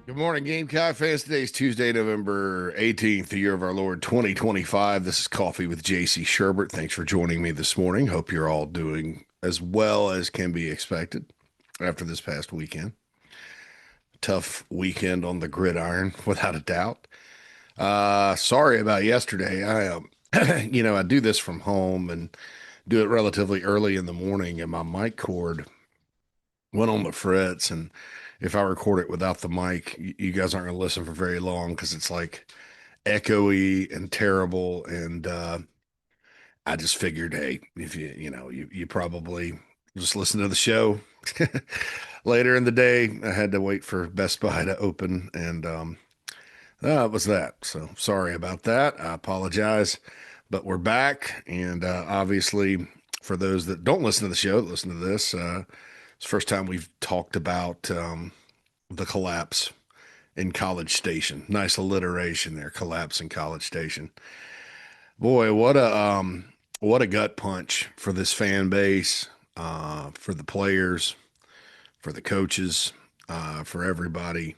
Good morning, Gamecock fans. Today is Tuesday, November 18th, the year of our Lord 2025. This is Coffee with JC Shurburtt. Thanks for joining me this morning. Hope you're all doing as well as can be expected after this past weekend. Tough weekend on the gridiron, without a doubt. Sorry about yesterday. I do this from home and do it relatively early in the morning, and my mic cord went on the fritz. And if I record it without the mic, you guys aren't going to listen for very long because it's like echoey and terrible. And I just figured, hey, if you probably just listen to the show later in the day. I had to wait for Best Buy to open, and it was that. So sorry about that. I apologize, but we're back. And obviously, for those that don't listen to the show, that listen to this, it's the first time we've talked about the collapse in College Station. Nice alliteration there, collapse in College Station. Boy, what a gut punch for this fan base, for the players, for the coaches, for everybody.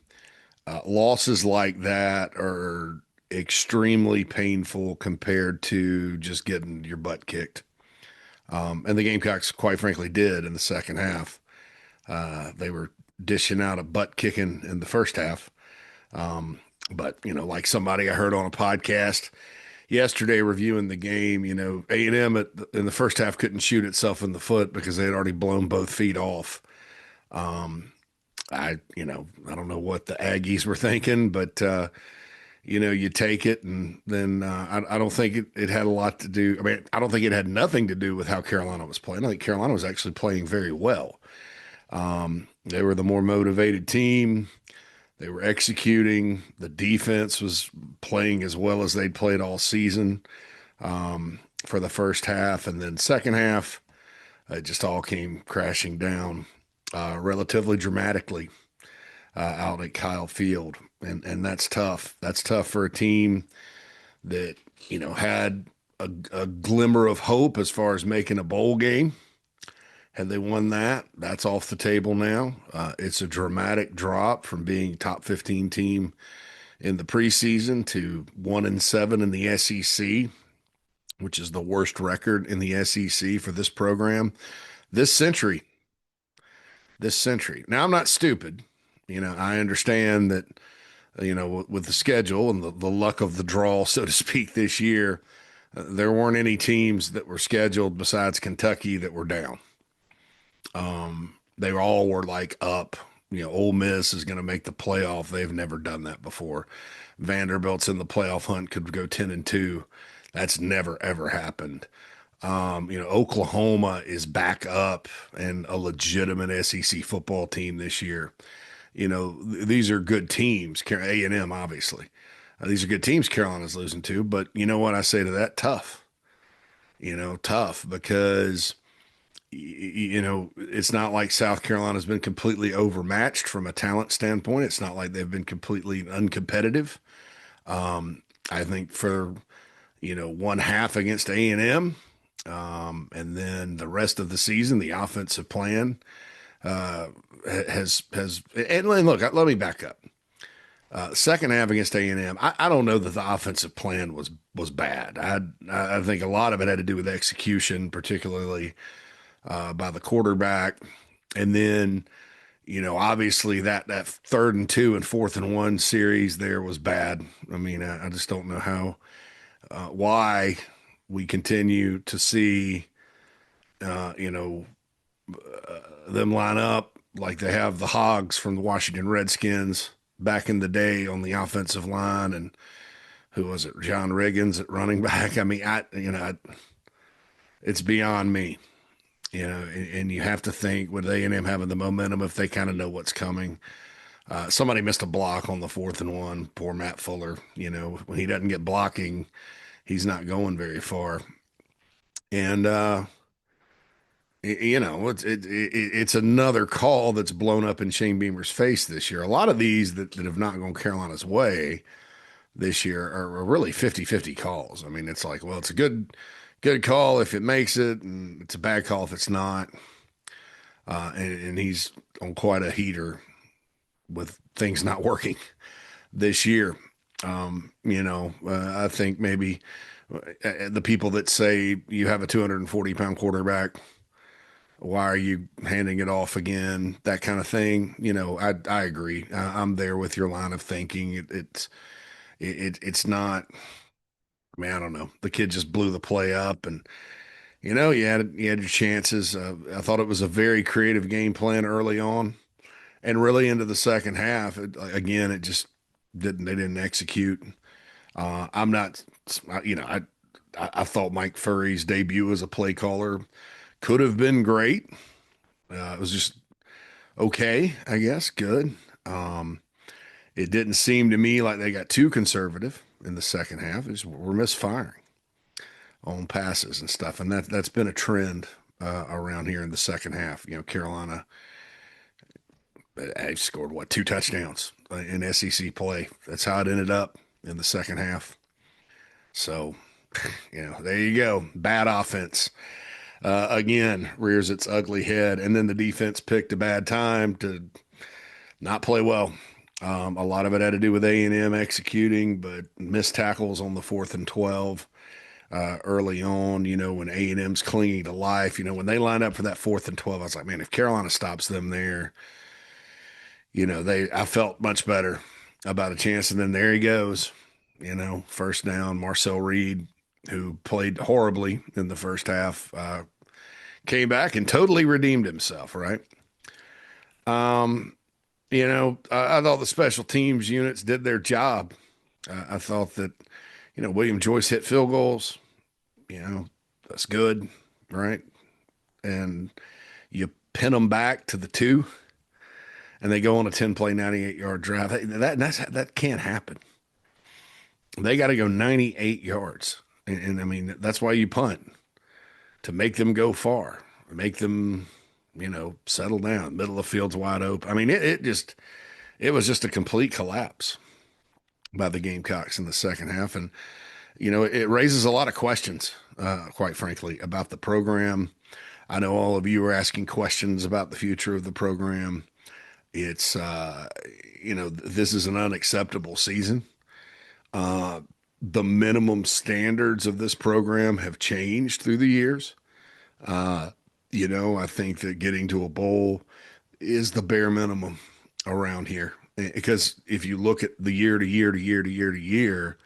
Losses like that are extremely painful compared to just getting your butt kicked. And the Gamecocks, quite frankly, did in the second half. They were dishing out a butt kicking in the first half. But like somebody I heard on a podcast yesterday reviewing the game, A&M in the first half couldn't shoot itself in the foot because they had already blown both feet off. Um, I don't know what the Aggies were thinking, but you take it, and then I don't think it had a lot to do. I mean, I don't think it had nothing to do with how Carolina was playing. I think Carolina was actually playing very well. They were the more motivated team. They were executing. The defense was playing as well as they'd played all season for the first half. And then second half, it just all came crashing down relatively dramatically out at Kyle Field. And that's tough. That's tough for a team that, had a glimmer of hope as far as making a bowl game. Had they won that, that's off the table now. It's a dramatic drop from being top 15 team in the preseason to 1-7 in the SEC, which is the worst record in the SEC for this program this century. This century. Now, I'm not stupid. I understand that, with the schedule and the luck of the draw, so to speak, this year, there weren't any teams that were scheduled besides Kentucky that were down. They all were like up. Ole Miss is going to make the playoff. They've never done that before. Vanderbilt's in the playoff hunt, could go 10-2. That's never ever happened. Oklahoma is back up and a legitimate SEC football team this year. These are good teams. A&M, obviously. These are good teams Carolina's losing to, but you know what I say to that? Tough. Tough because it's not like South Carolina's been completely overmatched from a talent standpoint. It's not like they've been completely uncompetitive. I think for, one half against A&M, and then the rest of the season, the offensive plan and look, let me back up. Second half against A&M, I don't know that the offensive plan was bad. I think a lot of it had to do with execution, particularly by the quarterback. And then, obviously that 3rd and 2 and 4th and 1 series there was bad. I mean, I just don't know why we continue to see, them line up like they have the Hogs from the Washington Redskins back in the day on the offensive line. And who was it? John Riggins at running back. I mean, it's beyond me. And you have to think with A&M having the momentum, if they kind of know what's coming. Somebody missed a block on the 4th and 1. Poor Matt Fuller. When he doesn't get blocking, he's not going very far. And it's another call that's blown up in Shane Beamer's face this year. A lot of these that have not gone Carolina's way this year are really 50-50 calls. I mean, it's like, well, it's a good call if it makes it, and it's a bad call if it's not. And he's on quite a heater with things not working this year. I think maybe the people that say you have a 240-pound quarterback, why are you handing it off again? That kind of thing. I agree. I'm there with your line of thinking. It's not. I mean, I don't know. The kid just blew the play up, and you had your chances. I thought it was a very creative game plan early on, and really into the second half. Again, it just didn't. They didn't execute. I'm not. I thought Mike Furry's debut as a play caller could have been great. It was just okay, I guess. Good. Um, it didn't seem to me like they got too conservative in the second half. We're misfiring on passes and stuff, and that's been a trend around here in the second half. Carolina scored what, two touchdowns in SEC play. That's how it ended up in the second half. So, there you go. Bad offense again rears its ugly head, and then the defense picked a bad time to not play well. A lot of it had to do with A&M executing, but missed tackles on the 4th and 12 early on. When A&M's clinging to life. When they lined up for that 4th and 12, I was like, man, if Carolina stops them there, I felt much better about a chance. And then there he goes, first down. Marcel Reed, who played horribly in the first half, came back and totally redeemed himself, right? Um, I thought the special teams units did their job. I thought that, William Joyce hit field goals. That's good, right? And you pin them back to the two, and they go on a 10-play, 98-yard drive. That can't happen. They got to go 98 yards. And I mean, that's why you punt, to make them go far, make them, settle down. Middle of the field's wide open. I mean, it was just a complete collapse by the Gamecocks in the second half. And, it raises a lot of questions, quite frankly, about the program. I know all of you are asking questions about the future of the program. It's, this is an unacceptable season. Uh, the minimum standards of this program have changed through the years. Uh, I think that getting to a bowl is the bare minimum around here. Because if you look at the year to year to year to year to year,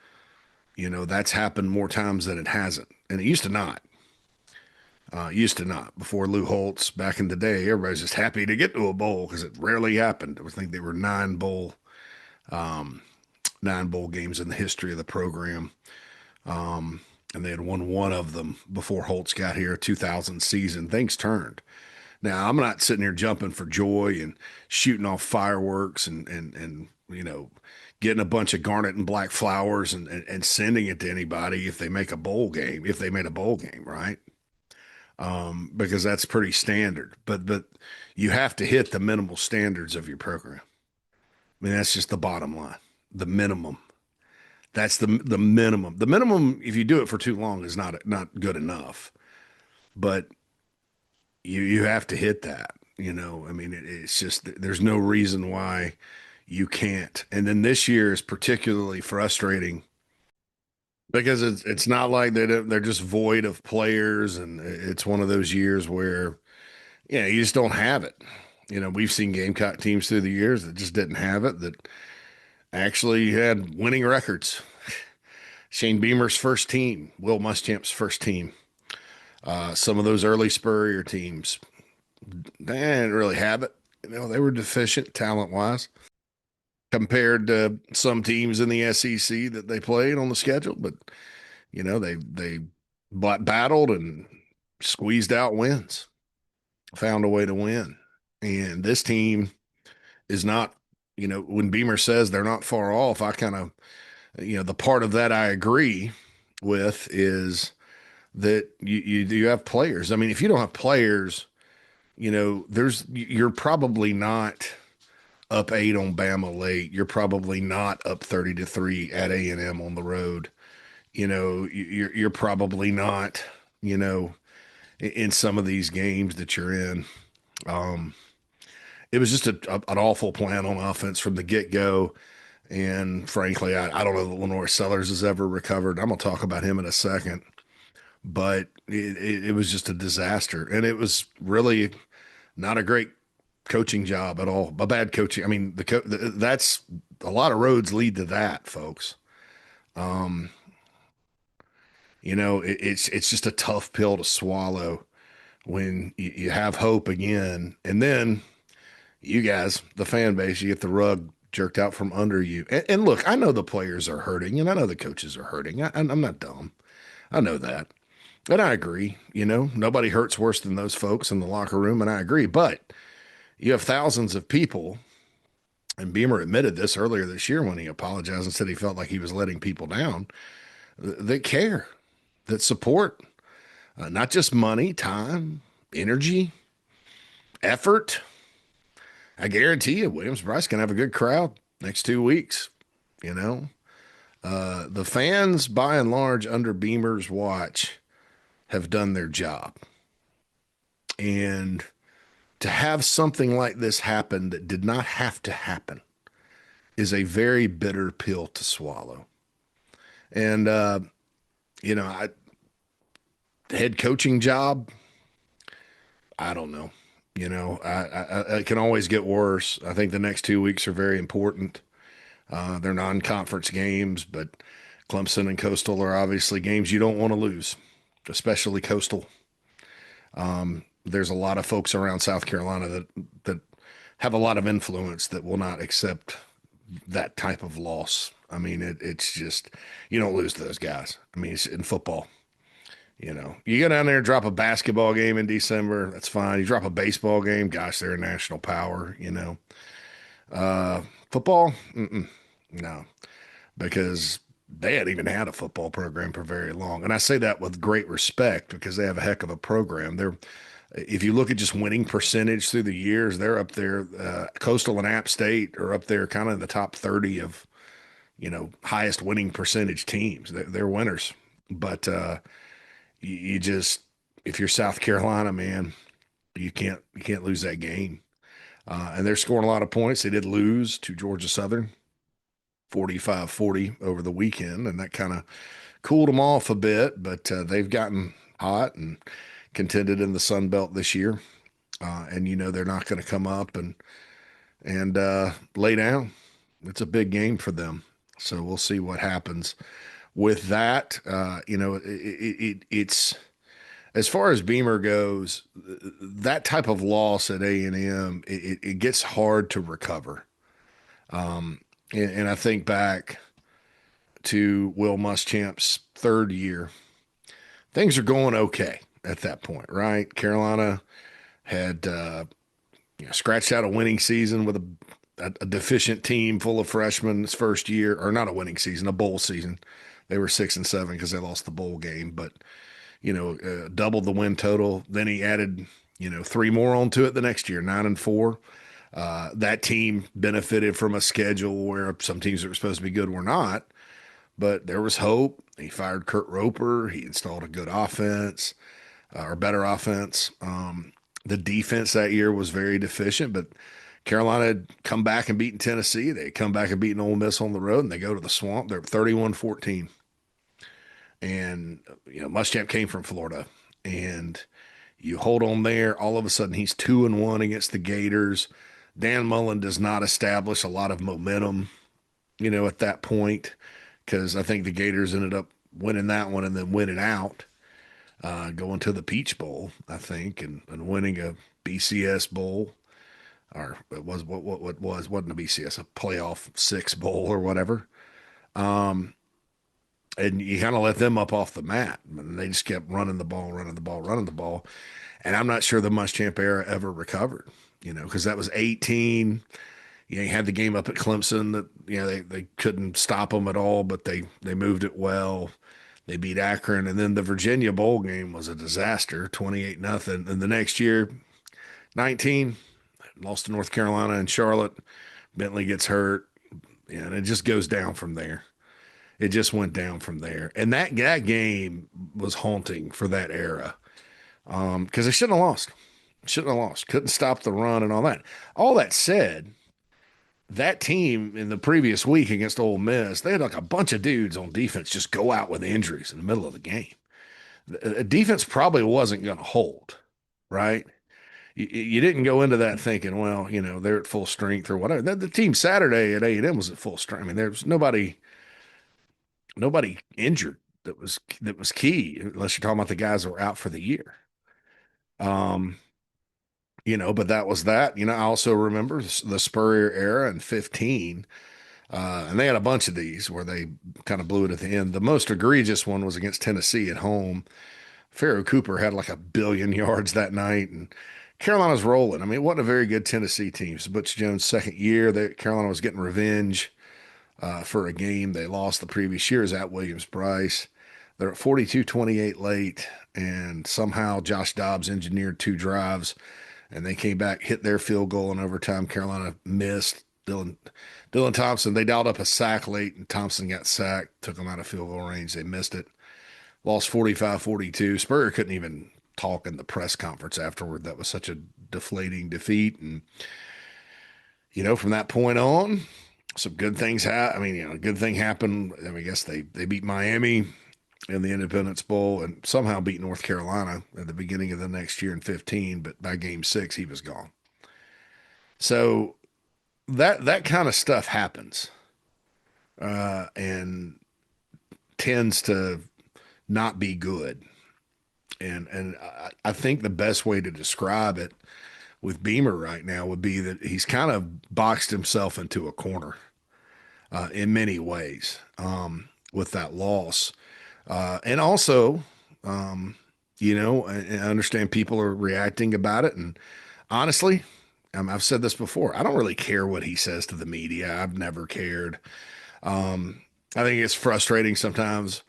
that's happened more times than it hasn't. And it used to not. Used to not. Before Lou Holtz, back in the day, everybody's just happy to get to a bowl because it rarely happened. I think there were um, 9 bowl games in the history of the program. Um, and they had won one of them before Holtz got here, 2000 season. Things turned. Now, I'm not sitting here jumping for joy and shooting off fireworks and getting a bunch of garnet and black flowers and sending it to anybody if they make a bowl game, if they made a bowl game, right? Because that's pretty standard. But you have to hit the minimal standards of your program. I mean, that's just the bottom line, the minimum. That's the minimum. The minimum, if you do it for too long, is not good enough. But you have to hit that. I mean, it's just there's no reason why you can't. And then this year is particularly frustrating because it's not like they're just void of players, and it's one of those years where you just don't have it. We've seen Gamecock teams through the years that just didn't have it, that actually had winning records. Shane Beamer's first team, Will Muschamp's first team, some of those early Spurrier teams, they didn't really have it. They were deficient talent wise compared to some teams in the SEC that they played on the schedule. But they battled and squeezed out wins, found a way to win. And this team is not. When Beamer says they're not far off, I kind of, the part of that I agree with is that you have players. I mean, if you don't have players, you're probably not up 8 on Bama late. You're probably not up 30-3 at A&M on the road. You're probably not, in some of these games that you're in. Um, it was just an awful plan on offense from the get go. And frankly, I don't know that Lenore Sellers has ever recovered. I'm going to talk about him in a second, but it was just a disaster. And it was really not a great coaching job at all. A bad coaching. I mean, that's a lot of roads lead to that, folks. Um, it's just a tough pill to swallow when you have hope again, and then you guys, the fan base, you get the rug jerked out from under you. And look, I know the players are hurting, and I know the coaches are hurting. I'm not dumb. I know that. And I agree. Nobody hurts worse than those folks in the locker room, and I agree. But you have thousands of people, and Beamer admitted this earlier this year when he apologized and said he felt like he was letting people down, that care, that support, not just money, time, energy, effort. I guarantee you, Williams-Brice can have a good crowd next 2 weeks. You know, the fans, by and large, under Beamer's watch, have done their job. And to have something like this happen that did not have to happen is a very bitter pill to swallow. And, head coaching job, I don't know. It can always get worse. I think the next 2 weeks are very important. They're non-conference games, but Clemson and Coastal are obviously games you don't want to lose, especially Coastal. There's a lot of folks around South Carolina that have a lot of influence that will not accept that type of loss. I mean, it's just, you don't lose to those guys. I mean, it's in football. You go down there and drop a basketball game in December, that's fine. You drop a baseball game, gosh, they're a national power. Football, no, because they hadn't even had a football program for very long. And I say that with great respect because they have a heck of a program. If you look at just winning percentage through the years, they're up there. Coastal and App State are up there kind of in the top 30 of, highest winning percentage teams. They're winners. But, you just, if you're South Carolina, man, you can't lose that game. And they're scoring a lot of points. They did lose to Georgia Southern 45-40 over the weekend, and that kind of cooled them off a bit, but they've gotten hot and contended in the Sun Belt this year. And they're not going to come up and lay down. It's a big game for them. So we'll see what happens with that. It's as far as Beamer goes, that type of loss at A&M, it gets hard to recover. And I think back to Will Muschamp's third year, things are going okay at that point, right? Carolina had scratched out a winning season with a deficient team full of freshmen his first year, or not a winning season, a bowl season. They were 6-7 because they lost the bowl game, but doubled the win total. Then he added, 3 more onto it the next year, 9-4. That team benefited from a schedule where some teams that were supposed to be good were not, but there was hope. He fired Kurt Roper. He installed a good offense, or better offense. The defense that year was very deficient, but Carolina had come back and beaten Tennessee. They had come back and beaten Ole Miss on the road, and they go to the Swamp. They're 31-14. And, Muschamp came from Florida. And you hold on there. All of a sudden, he's 2-1 against the Gators. Dan Mullen does not establish a lot of momentum, at that point, because I think the Gators ended up winning that one and then winning out, going to the Peach Bowl, I think, and winning a BCS Bowl. Or it was wasn't a BCS, a playoff 6 bowl or whatever. And you kind of let them up off the mat. And they just kept running the ball. And I'm not sure the Muschamp era ever recovered, because that was 18. You had the game up at Clemson that, they couldn't stop them at all, but they moved it well. They beat Akron. And then the Virginia Bowl game was a disaster, 28-0. And the next year, 19, lost to North Carolina and Charlotte. Bentley gets hurt, and it just goes down from there. It just went down from there. And that game was haunting for that era, because they shouldn't have lost. Shouldn't have lost. Couldn't stop the run and all that. All that said, that team in the previous week against Ole Miss, they had like a bunch of dudes on defense just go out with injuries in the middle of the game. The defense probably wasn't going to hold, right? You didn't go into that thinking, well, they're at full strength or whatever. The team Saturday at A&M was at full strength. I mean, there was nobody injured that was key, unless you're talking about the guys that were out for the year. Um, but that was that. I also remember the Spurrier era in 15. And they had a bunch of these where they kind of blew it at the end. The most egregious one was against Tennessee at home. Pharaoh Cooper had like 1 billion yards that night, and Carolina's rolling. I mean, it wasn't a very good Tennessee team. It's Butch Jones' second year. Carolina was getting revenge for a game they lost the previous years at Williams-Brice. They're at 42-28 late, and somehow Josh Dobbs engineered 2 drives, and they came back, hit their field goal in overtime. Carolina missed. Dylan Thompson, they dialed up a sack late, and Thompson got sacked, took them out of field goal range. They missed it. Lost 45-42. Spurrier couldn't even talk in the press conference afterward. That was such a deflating defeat. And, from that point on, some good things happened. I mean, a good thing happened. I mean, I guess they beat Miami in the Independence Bowl and somehow beat North Carolina at the beginning of the next year in 15. But by game 6, he was gone. So that kind of stuff happens and tends to not be good. And I think the best way to describe it with Beamer right now would be that he's kind of boxed himself into a corner in many ways with that loss. And also, I understand people are reacting about it. And honestly, I've said this before. I don't really care what he says to the media. I've never cared. I think it's frustrating sometimes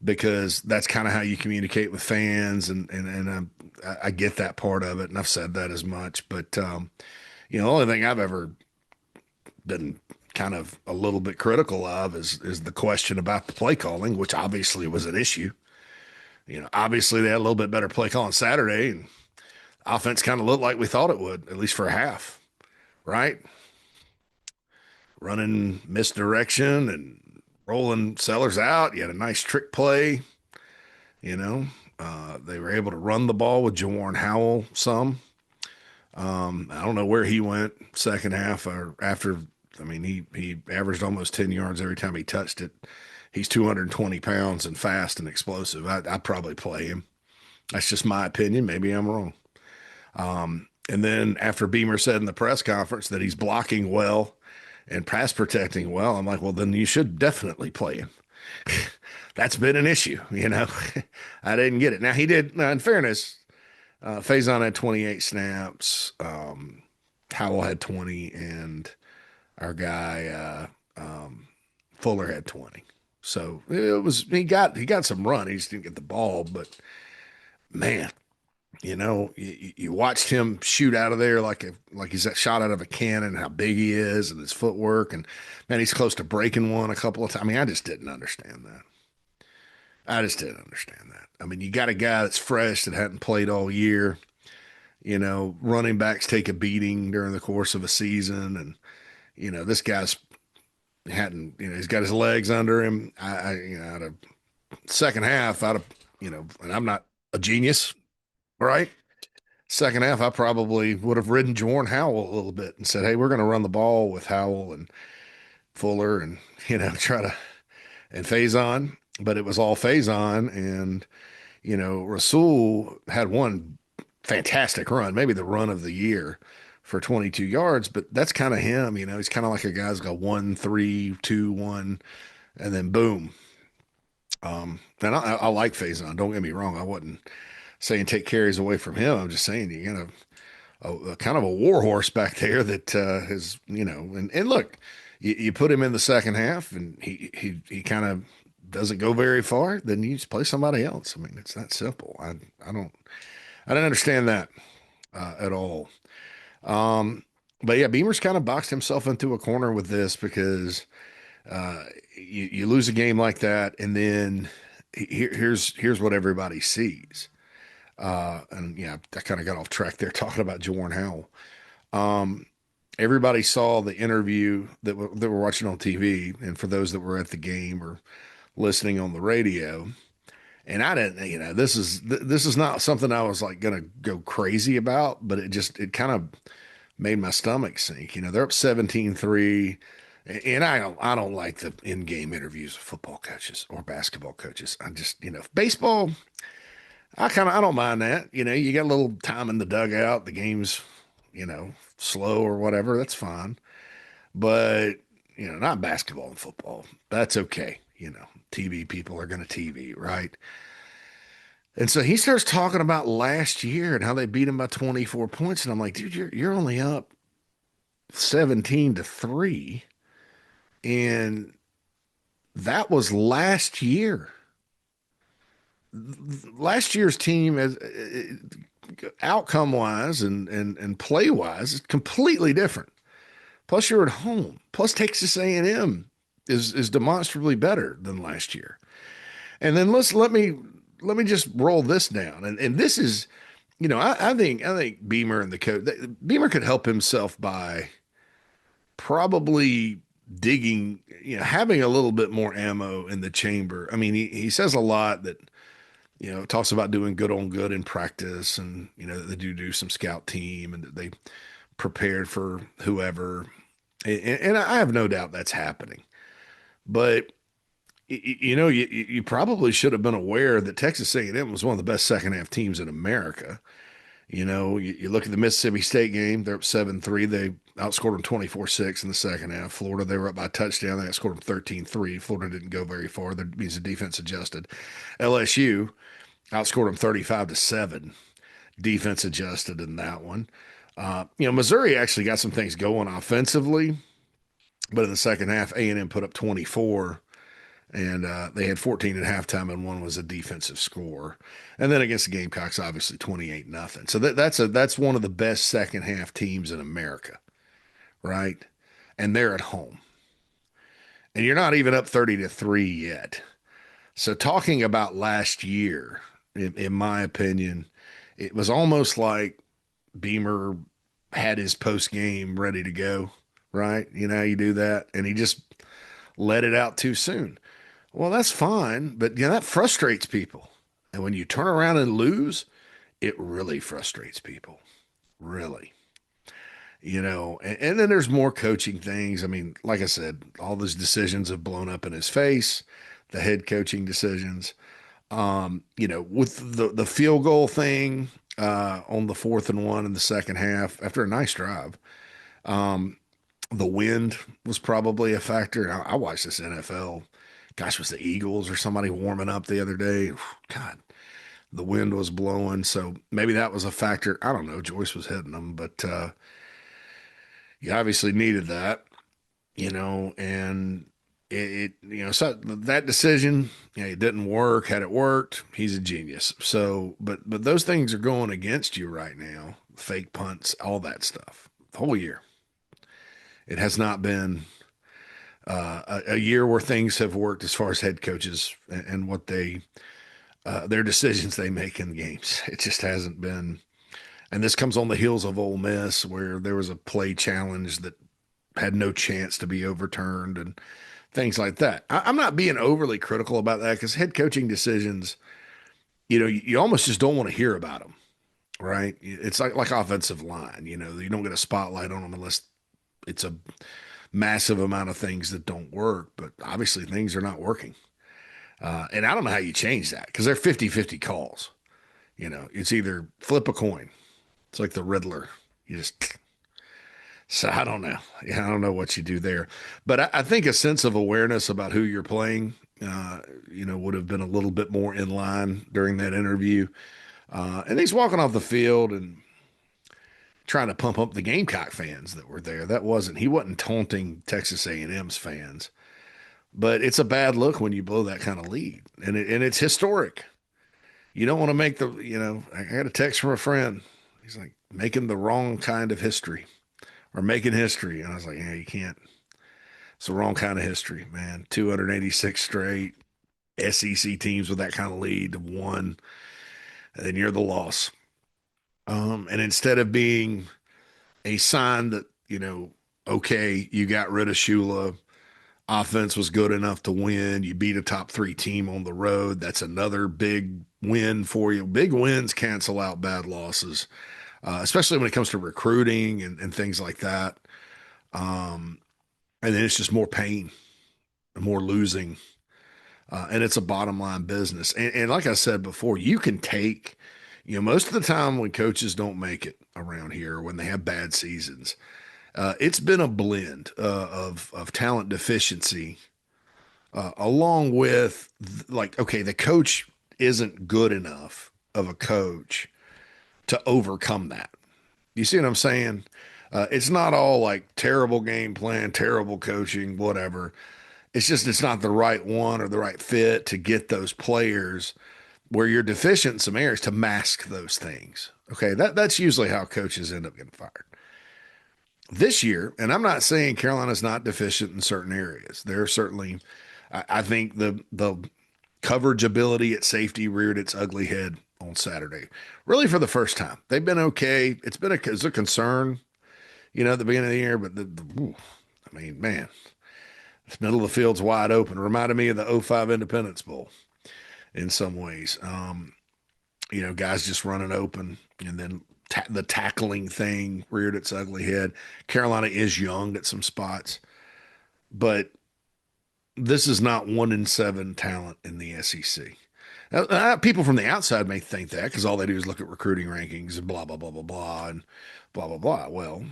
because that's kind of how you communicate with fans, and I get that part of it, and I've said that as much. But the only thing I've ever been kind of a little bit critical of is the question about the play calling, which obviously was an issue. Obviously they had a little bit better play call on Saturday, and offense kind of looked like we thought it would, at least for a half, right? Running misdirection and rolling Sellers out. You had a nice trick play. They were able to run the ball with Jawarn Howell some. I don't know where he went second half or after. I mean, he averaged almost 10 yards every time he touched it. He's 220 pounds and fast and explosive. I'd probably play him. That's just my opinion. Maybe I'm wrong. And then after Beamer said in the press conference that he's blocking well and pass protecting well, I'm like, well, then you should definitely play him. That's been an issue, I didn't get it. Now he did. Now, in fairness, Faison had 28 snaps. Howell had 20, and our guy Fuller had 20. So he got some run. He just didn't get the ball, but man, you watched him shoot out of there like he's shot out of a cannon, how big he is and his footwork. And man, he's close to breaking one a couple of times. I mean, I just didn't understand that. I just didn't understand that. I mean, you got a guy that's fresh that hadn't played all year. Running backs take a beating during the course of a season. And, this guy's hadn't, he's got his legs under him. Out of second half, and I'm not a genius, right? Second half, I probably would have ridden Jawarn Howell a little bit and said, hey, we're going to run the ball with Howell and Fuller and, try to, and Faison. But it was all Faison. And, Rasul had one fantastic run, maybe the run of the year for 22 yards. But that's kind of him. He's kind of like a guy who's got 1, 3, 2, 1, and then boom. And I like Faison. Don't get me wrong. I wasn't saying take carries away from him. I'm just saying you got a kind of a war horse back there that has, and look, you put him in the second half and he kind of doesn't go very far, then you just play somebody else. I mean, it's that simple. I didn't understand that at all. But yeah, Beamer's kind of boxed himself into a corner with this because you lose a game like that, and then here's what everybody sees. And yeah, I kind of got off track there talking about Jordan Howell. Um, Everybody saw the interview that were watching on TV, and for those that were at the game or listening on the radio. And I didn't, this is not something I was like going to go crazy about, but it kind of made my stomach sink. They're up 17-3, and I don't like the in-game interviews of football coaches or basketball coaches. I just, baseball, I don't mind that. You got a little time in the dugout, the game's, slow or whatever, that's fine. But, not basketball and football. That's okay. TV people are going to TV, right? And so he starts talking about last year and how they beat him by 24 points. And I'm like, dude, you're only up 17-3. And that was last year. Last year's team, as outcome wise and play wise, is completely different. Plus, you're at home. Plus, Texas A&M is demonstrably better than last year. And then let me just roll this down. And this is, I think Beamer and the coach, Beamer could help himself by probably digging, having a little bit more ammo in the chamber. I mean, he says a lot that, talks about doing good on good in practice, and, they do some scout team, and that they prepared for whoever. And I have no doubt that's happening. But you probably should have been aware that Texas A&M was one of the best second half teams in America. You look at the Mississippi State game, they're up 7-3. They outscored them 24-6 in the second half. Florida, they were up by a touchdown. They outscored them 13-3. Florida didn't go very far. That means the defense adjusted. LSU outscored them 35-7. Defense adjusted in that one. Missouri actually got some things going offensively, but in the second half, A&M put up 24. And they had 14 at halftime, and one was a defensive score. And then against the Gamecocks, obviously 28-0. So that's one of the best second half teams in America, right? And they're at home. And you're not even up 30-3 yet. So talking about last year, in my opinion, it was almost like Beamer had his post game ready to go, right? You know how you do that, and he just let it out too soon. Well, that's fine, but that frustrates people. And when you turn around and lose, it really frustrates people. Really. And then there's more coaching things. I mean, like I said, all those decisions have blown up in his face, the head coaching decisions. With the field goal thing on the 4th and 1 in the second half after a nice drive. The wind was probably a factor. I watched this NFL. Gosh, was the Eagles or somebody warming up the other day? God, the wind was blowing. So maybe that was a factor. I don't know. Joyce was hitting them, but you obviously needed that, and so that decision, it didn't work. Had it worked, he's a genius. So, but those things are going against you right now. Fake punts, all that stuff, the whole year. It has not been a year where things have worked as far as head coaches and what their decisions they make in games. It just hasn't been. And this comes on the heels of Ole Miss, where there was a play challenge that had no chance to be overturned and things like that. I'm not being overly critical about that, because head coaching decisions, you almost just don't want to hear about them, right? It's like offensive line. You don't get a spotlight on them unless it's a massive amount of things that don't work. But obviously things are not working. And I don't know how you change that, because they're 50-50 calls. It's either flip a coin. It's like the Riddler. So I don't know. Yeah, I don't know what you do there. But I think a sense of awareness about who you're playing, would have been a little bit more in line during that interview. And he's walking off the field and trying to pump up the Gamecock fans that were there. He wasn't taunting Texas A&M's fans. But it's a bad look when you blow that kind of lead. And it's historic. You don't want to make I got a text from a friend. He's like, making the wrong kind of history. Or making history. And I was like, yeah, you can't. It's the wrong kind of history, man. 286 straight SEC teams with that kind of lead, won. and then you're the loss. And instead of being a sign that, okay, you got rid of Shula, offense was good enough to win, you beat a top three team on the road. That's another big win for you. Big wins cancel out bad losses, especially when it comes to recruiting and things like that. Um, and then it's just more pain, more losing. And it's a bottom line business. And like I said before, you can take, most of the time when coaches don't make it around here, when they have bad seasons, it's been a blend of talent deficiency, along with like, okay, the coach isn't good enough of a coach to overcome that. You see what I'm saying? It's not all like terrible game plan, terrible coaching, whatever. It's just it's not the right one or the right fit to get those players where you're deficient in some areas to mask those things. Okay, that's usually how coaches end up getting fired. This year, and I'm not saying Carolina's not deficient in certain areas. There are certainly, I think the coverage ability at safety reared its ugly head on Saturday. Really, for the first time, they've been okay. It's a concern, at the beginning of the year, but I mean, man, the middle of the field's wide open. It reminded me of the '05 Independence Bowl in some ways. Guys just running open, and then the tackling thing reared its ugly head. Carolina is young at some spots, but this is not 1 in 7 talent in the SEC. Now, people from the outside may think that because all they do is look at recruiting rankings and blah, blah, blah, blah, blah, and blah, blah, blah. Well,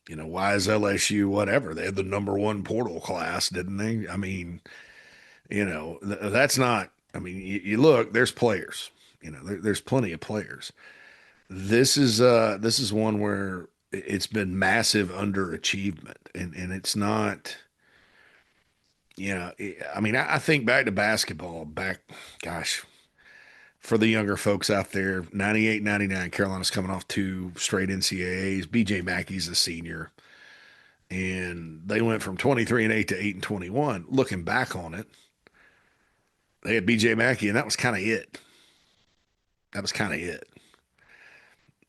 why is LSU whatever? They had the #1 portal class, didn't they? I mean, that's not, I mean, you look, there's players, there's plenty of players. This is one where it's been massive underachievement, and it's not, I mean, I think back to basketball, gosh, for the younger folks out there, 98, 99, Carolina's coming off 2 straight NCAAs. BJ Mackey's a senior, and they went from 23-8 to 8-21. Looking back on it, they had BJ Mackey, and that was kind of it. That was kind of it.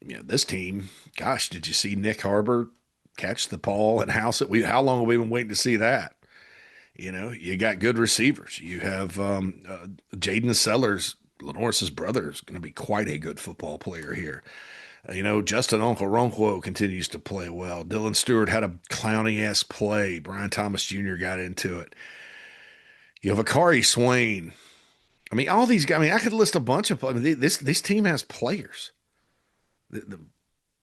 This team, gosh, did you see Nick Harbor catch the ball and house it? How long have we been waiting to see that? You got good receivers. You have Jaden Sellers, Lenore's brother, is going to be quite a good football player here. Justin Okoronkwo continues to play well. Dylan Stewart had a clowny-ass play. Brian Thomas Jr. got into it. You have Akari Swain. I mean, all these guys. I mean, I could list a bunch of. I mean, this team has players.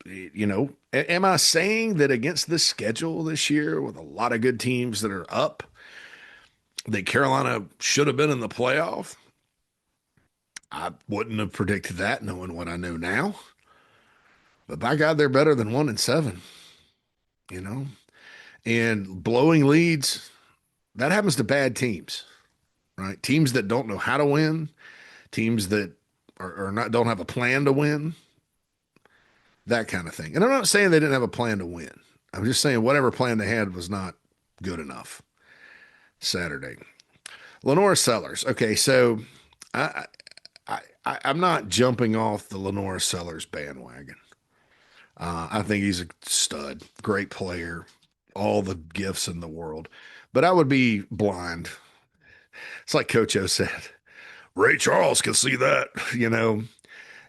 Am I saying that against this schedule this year with a lot of good teams that are up, that Carolina should have been in the playoff? I wouldn't have predicted that knowing what I know now. But by God, they're better than 1 in 7, and blowing leads, that happens to bad teams, right? Teams that don't know how to win, teams that are not, don't have a plan to win, that kind of thing. And I'm not saying they didn't have a plan to win. I'm just saying whatever plan they had was not good enough Saturday. Lenore Sellers. Okay, so I'm not jumping off the Lenore Sellers bandwagon. I think he's a stud, great player, all the gifts in the world. But I would be blind. It's like Coach O said, Ray Charles can see that.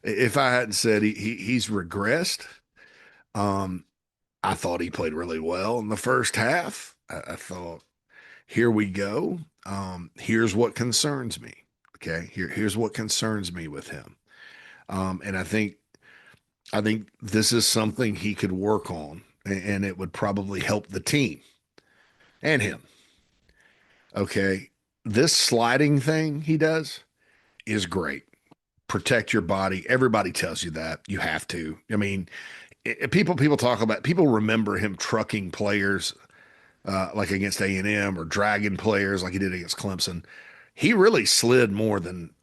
If I hadn't said he's regressed, I thought he played really well in the first half. I thought, here we go. Here's what concerns me. Okay, here's what concerns me with him. And I think this is something he could work on, and it would probably help the team and him. Okay, this sliding thing he does is great. Protect your body. Everybody tells you that you have to. I mean, people talk about, people remember him trucking players like against A&M, or dragging players like he did against Clemson. He really slid more than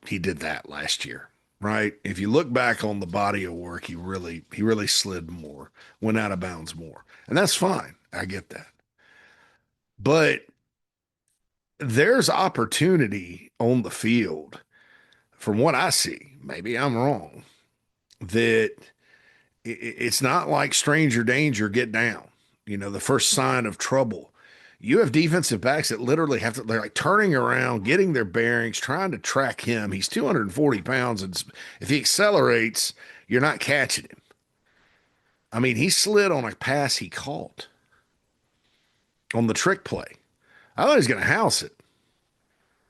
he did that last year, right? If you look back on the body of work, he really slid more, went out of bounds more. And that's fine. I get that. But there's opportunity on the field from what I see, maybe I'm wrong, that it's not like stranger danger, get down. The first sign of trouble. You have defensive backs that literally have to, they're like turning around, getting their bearings, trying to track him. He's 240 pounds, and if he accelerates, you're not catching him. I mean, he slid on a pass he caught on the trick play. I thought he was going to house it.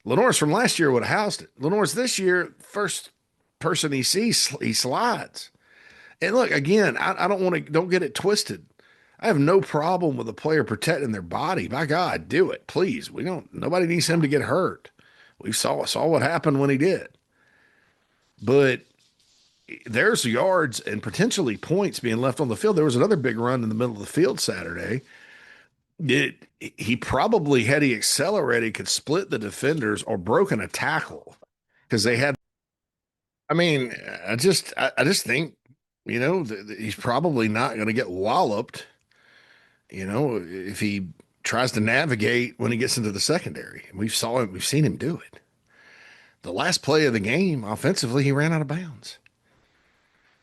Lenore's from last year would have housed it. Lenore's this year, first person he sees, he slides. And look, again, I don't want to, don't get it twisted. I have no problem with a player protecting their body. By God, do it, please. Nobody needs him to get hurt. We saw what happened when he did. But there's yards and potentially points being left on the field. There was another big run in the middle of the field Saturday. He probably, had he accelerated, could split the defenders or broken a tackle because they had. I mean, I just think he's probably not going to get walloped. If he tries to navigate when he gets into the secondary. We've seen him do it. The last play of the game, offensively, he ran out of bounds.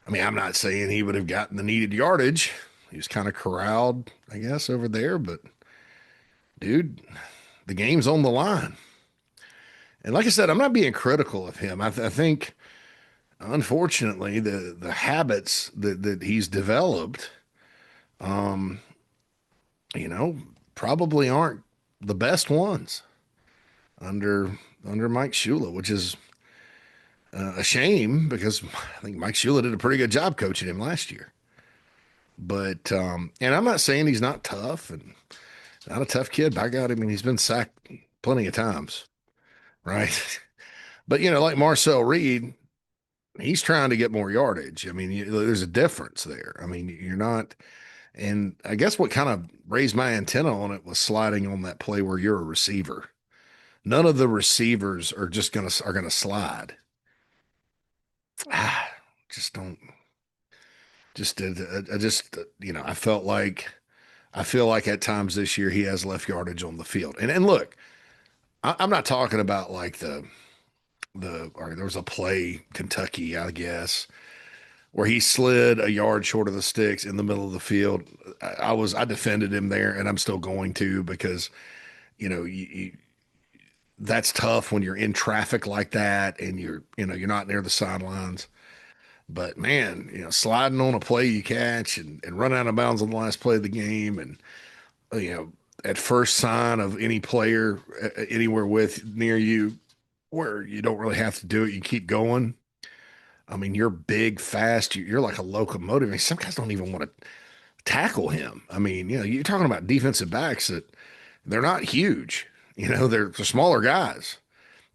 I mean, I'm not saying he would have gotten the needed yardage. He was kind of corralled, I guess, over there, but dude, the game's on the line. And like I said, I'm not being critical of him. I think, unfortunately, the habits that he's developed, um, probably aren't the best ones under Mike Shula, which is a shame because I think Mike Shula did a pretty good job coaching him last year. But and I'm not saying he's not tough and not a tough kid. By God, I mean he's been sacked plenty of times, right? But like Marcel Reed, he's trying to get more yardage. I mean, there's a difference there. I mean, you're not. And I guess what kind of raised my antenna on it was sliding on that play where you're a receiver. None of the receivers are gonna slide. Ah, just don't. Just I just I feel like at times this year he has left yardage on the field. And look, I'm not talking about like or there was a play Kentucky, I guess, where he slid a yard short of the sticks in the middle of the field. I defended him there, and I'm still going to because that's tough when you're in traffic like that and you're not near the sidelines. But man, sliding on a play you catch and run out of bounds on the last play of the game, and at first sign of any player anywhere with near you, where you don't really have to do it, you keep going. I mean, you're big, fast. You're like a locomotive. I mean, some guys don't even want to tackle him. I mean, you're talking about defensive backs that they're not huge. They're smaller guys,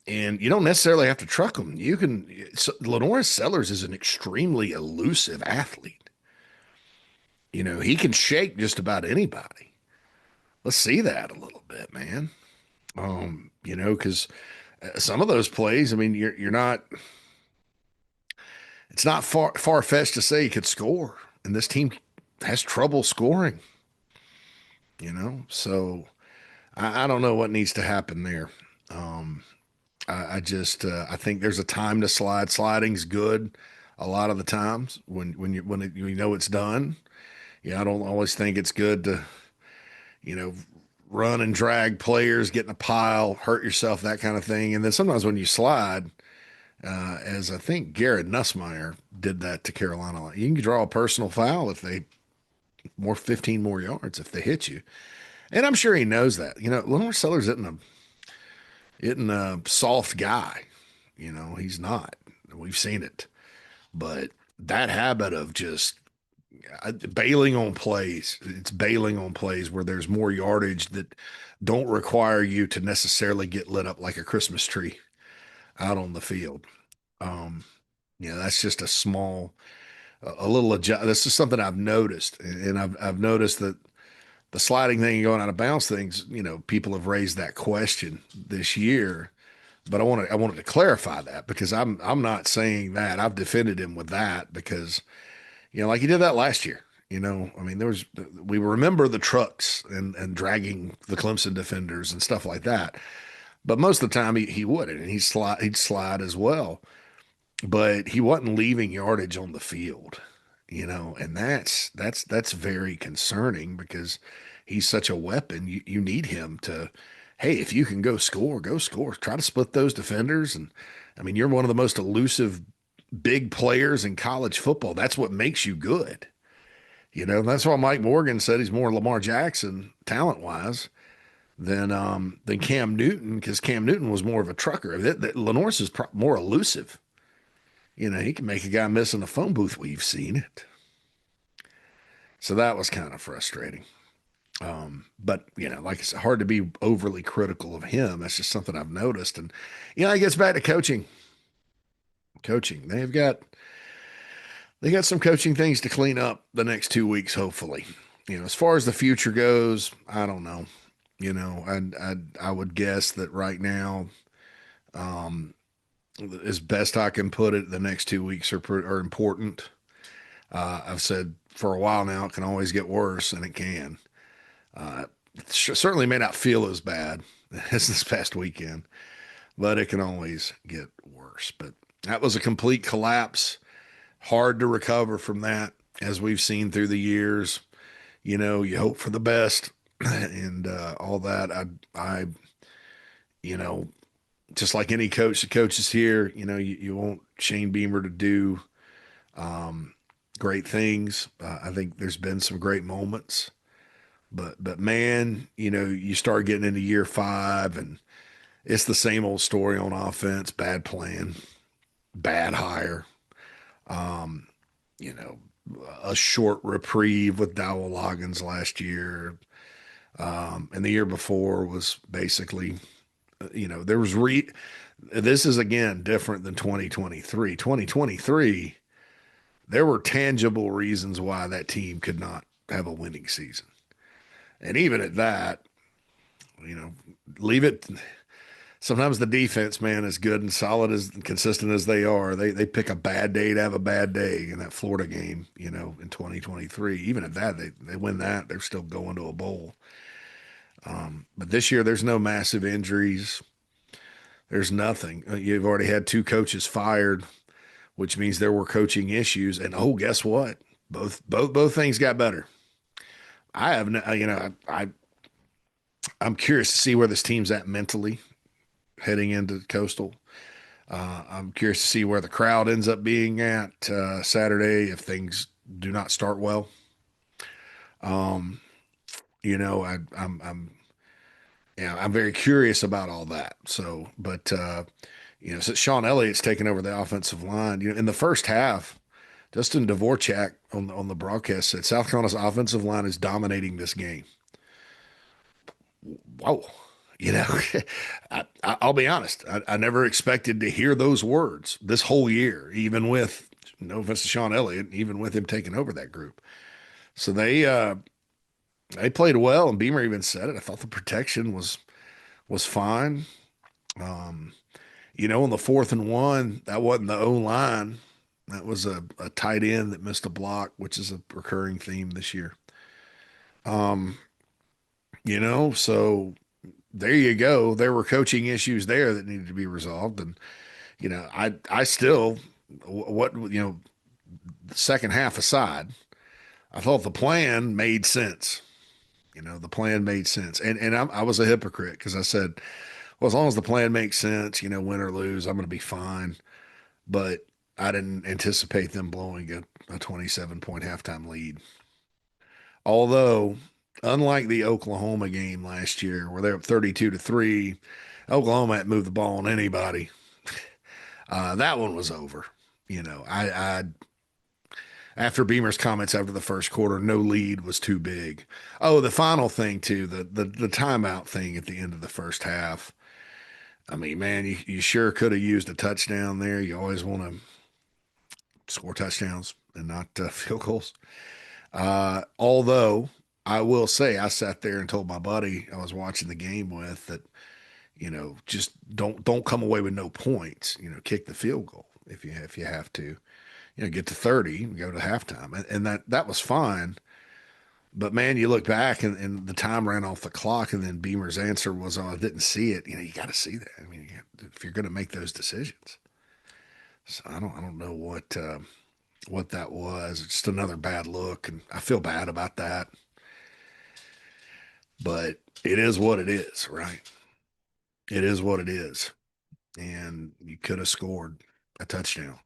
and you don't necessarily have to truck them. You can. Lenoris Sellers is an extremely elusive athlete. He can shake just about anybody. Let's see that a little bit, man. Because some of those plays, I mean, you're not. It's not far fetched to say he could score, and this team has trouble scoring. So I don't know what needs to happen there. I think there's a time to slide. Sliding's good a lot of the times when you know it's done. I don't always think it's good to you know run and drag players, get in a pile, hurt yourself, that kind of thing. And then sometimes when you slide, as I think Garrett Nussmeier did that to Carolina, you can draw a personal foul if they 15 more yards if they hit you. And I'm sure he knows that. Lenore Sellers isn't a soft guy. He's not. We've seen it. But that habit of just bailing on plays, it's bailing on plays where there's more yardage that don't require you to necessarily get lit up like a Christmas tree out on the field. Um, that's just a little adjust. This is something I've noticed, and I've noticed that the sliding thing and going out of bounds things, people have raised that question this year, but I wanted to clarify that because I'm not saying that. I've defended him with that because, like he did that last year. I mean, we remember the trucks and dragging the Clemson defenders and stuff like that, but most of the time he wouldn't, and he'd slide as well. but he wasn't leaving yardage on the field, and that's very concerning because he's such a weapon. You need him to, hey, if you can go score, go score. Try to split those defenders. And I mean, you're one of the most elusive big players in college football. That's what makes you good. That's why Mike Morgan said he's more Lamar Jackson talent wise than Cam Newton, because Cam Newton was more of a trucker. Lenore's is more elusive. He can make a guy miss in a phone booth. We've seen it. So that was kind of frustrating. But like I said, hard to be overly critical of him. That's just something I've noticed. And it gets back to coaching. Coaching. They got some coaching things to clean up the next 2 weeks, hopefully. As far as the future goes, I don't know. I would guess that right now, um, as best I can put it, the next 2 weeks are important. I've said for a while now it can always get worse, and it can. It certainly may not feel as bad as this past weekend, but it can always get worse. But that was a complete collapse. Hard to recover from that, as we've seen through the years. You hope for the best and all that. I, you know, just like any coach that coaches here, you want Shane Beamer to do um, great things. I think there's been some great moments, but man, you start getting into year 5 and it's the same old story on offense: bad plan, bad hire. Um, you know, a short reprieve with Dowell Loggins last year. And the year before was basically, there was this is again different than 2023. 2023, there were tangible reasons why that team could not have a winning season. And even at that, you know, leave it. Sometimes the defense, man, is good and solid as consistent as they are. They pick a bad day to have a bad day in that Florida game, in 2023. Even at that, they win that, they're still going to a bowl. But this year, there's no massive injuries. There's nothing. You've already had 2 coaches fired, which means there were coaching issues. And oh, guess what? Both things got better. I have, I'm curious to see where this team's at mentally heading into Coastal. I'm curious to see where the crowd ends up being at Saturday if things do not start well. Um, I'm very curious about all that. So, but since Sean Elliott's taken over the offensive line, in the first half, Justin Dvorak on the broadcast said South Carolina's offensive line is dominating this game. Wow. You know, I'll be honest. I never expected to hear those words this whole year, even with no offense to Sean Elliott, even with him taking over that group. So they played well, and Beamer even said it. I thought the protection was fine. Um, on the 4th and 1, that wasn't the O line. That was a tight end that missed a block, which is a recurring theme this year. Um, so there you go. There were coaching issues there that needed to be resolved. And, I still, the second half aside, I thought the plan made sense. The plan made sense. And I was a hypocrite because I said, well, as long as the plan makes sense, win or lose, I'm going to be fine. But I didn't anticipate them blowing a 27-point halftime lead. Although, unlike the Oklahoma game last year where they're up 32-3, Oklahoma hadn't moved the ball on anybody. That one was over. I after Beamer's comments after the first quarter, no lead was too big. Oh, the final thing too, the timeout thing at the end of the first half. I mean, man, you sure could have used a touchdown there. You always want to score touchdowns and not field goals. Although I will say, I sat there and told my buddy I was watching the game with that, just don't come away with no points. Kick the field goal if you have to. Get to 30 and go to halftime, and that was fine. But man, you look back and the time ran off the clock, and then Beamer's answer was, "Oh, I didn't see it." You got to see that. I mean, if you're going to make those decisions. So I don't know what that was. It's just another bad look, and I feel bad about that. But it is what it is, right? It is what it is. And you could have scored a touchdown.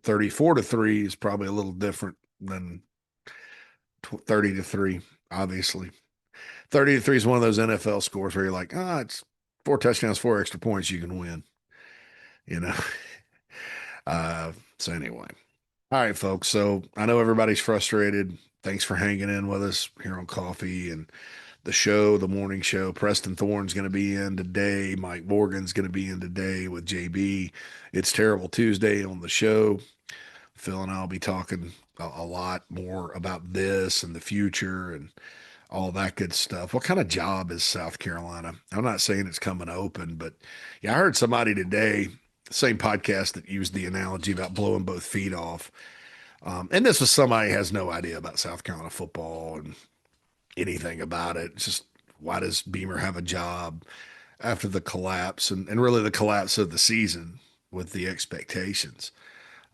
34-3 is probably a little different than 30-3, obviously. 30-3 is one of those NFL scores where you're like, it's 4 touchdowns, 4 extra points, you can win, you know? So anyway. All right, folks. So I know everybody's frustrated. Thanks for hanging in with us here on Coffee and the show, the morning show. Preston Thorne's going to be in today. Mike Morgan's going to be in today with JB. It's Terrible Tuesday on the show. Phil and I'll be talking a lot more about this and the future and all that good stuff. What kind of job is South Carolina? I'm not saying it's coming open, but yeah, I heard somebody today, same podcast that used the analogy about blowing both feet off. And this was somebody who has no idea about South Carolina football and anything about it. It's just, why does Beamer have a job after the collapse and really the collapse of the season with the expectations?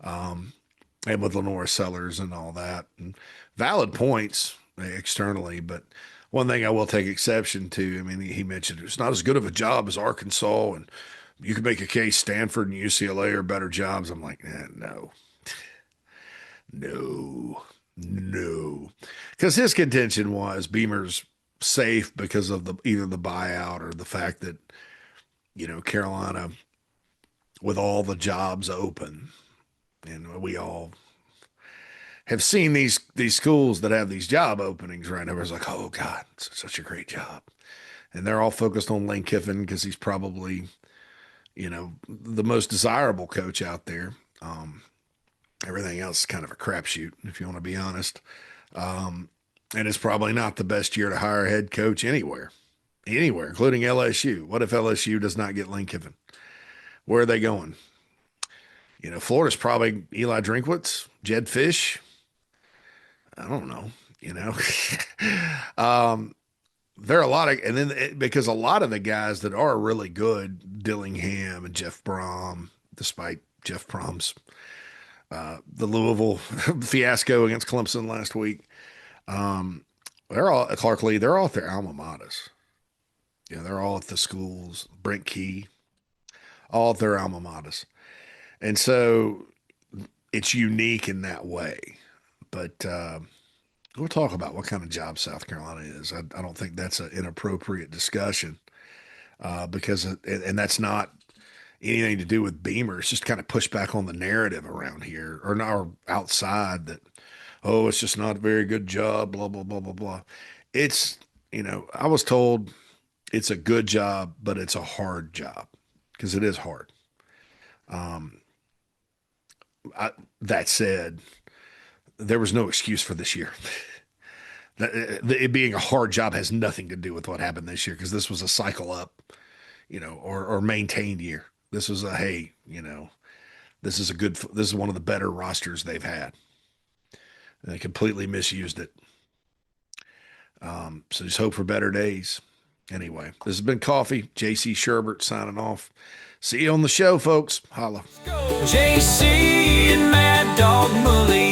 And with Lenora Sellers and all that. And valid points externally, but one thing I will take exception to, I mean, he mentioned it's not as good of a job as Arkansas, and you can make a case Stanford and UCLA are better jobs. I'm like, no, no, no. Because his contention was Beamer's safe because of either the buyout or the fact that, Carolina, with all the jobs open, and we all have seen these schools that have these job openings right now. Everyone's like, oh God, it's such a great job. And they're all focused on Lane Kiffin because he's probably, the most desirable coach out there. Everything else is kind of a crapshoot, if you want to be honest. And it's probably not the best year to hire a head coach anywhere, including LSU. What if LSU does not get Lane Kiffin? Where are they going? Florida's probably Eli Drinkwitz, Jed Fish. I don't know, there are a lot of, and then because a lot of the guys that are really good, Dillingham and Jeff Brom, despite Jeff Brom's, the Louisville fiasco against Clemson last week, they're all Clark Lee. They're all at their alma maters. They're all at the schools. Brent Key, all at their alma maters. And so it's unique in that way. But we'll talk about what kind of job South Carolina is. I don't think that's an inappropriate discussion because and that's not anything to do with Beamer. It's just kind of push back on the narrative around here or outside that, oh, it's just not a very good job, blah, blah, blah, blah, blah. It's, I was told it's a good job, but it's a hard job because it is hard. That said, there was no excuse for this year. It being a hard job has nothing to do with what happened this year because this was a cycle up, or maintained year. This was this is one of the better rosters they've had. And they completely misused it. So just hope for better days. Anyway, this has been Coffee. JC Shurburtt signing off. See you on the show, folks. Holla. JC and Mad Dog Bully.